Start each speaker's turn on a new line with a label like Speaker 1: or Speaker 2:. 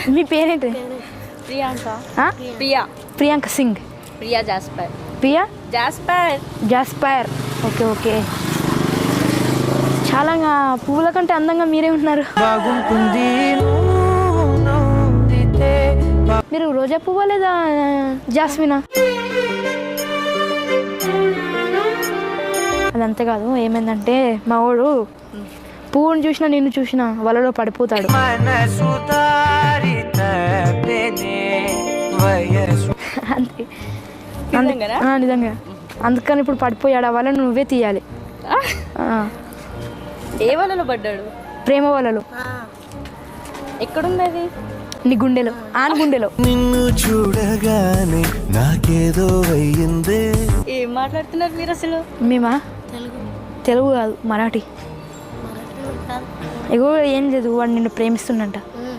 Speaker 1: మీ పేరేంటి?
Speaker 2: ప్రియాంక.
Speaker 1: ఆ? Priyanka Singh.
Speaker 2: Priya Jasper.
Speaker 1: Priya
Speaker 2: Jasper.
Speaker 1: జాస్పైర్. Okay okay. చాలా పువ్వుల కంటే అందంగా మీరే ఉంటున్నారు. మీరు రోజా పువ్వా లేదా జాస్మినా? అదంతే కాదు, ఏమైందంటే మా వాడు పువ్వుని చూసినా నిన్ను చూసినా వలలో పడిపోతాడు. అంతే నిజంగా. అందుకని ఇప్పుడు పడిపోయాడు. ఆ వలను నువ్వే తీయాలి.
Speaker 2: ఏ వలలో పడ్డాడు?
Speaker 1: ప్రేమ వలలో.
Speaker 2: ఎక్కడుంది అది?
Speaker 1: నీ గుండెలో, ఆన్ గుండెలో.
Speaker 3: నిన్ను చూడగానే నాకేదో అయ్యిందే.
Speaker 2: ఏం మాట్లాడుతున్నారు మీరు అసలు?
Speaker 1: మేమా? తెలుగు కాదు, మరాఠీ. ఎగో ఏం లేదు, వాడు నిన్ను ప్రేమిస్తున్నంట.